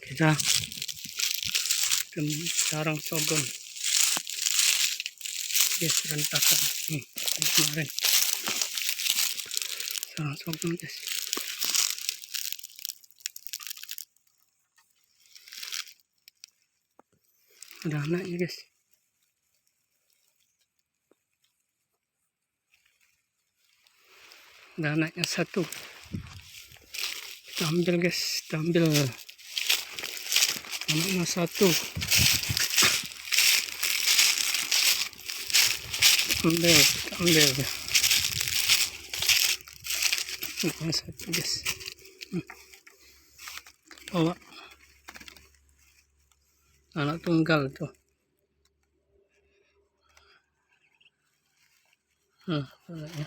Kita sarang sorghum. Guys, rentakan nih kemarin sarang sorghum guys. Ada anaknya guys. Ada anaknya satu. Kita ambil guys, kita ambil anaknya satu. Ambil anaknya satu guys. Bawa anak tunggal tuh. Anaknya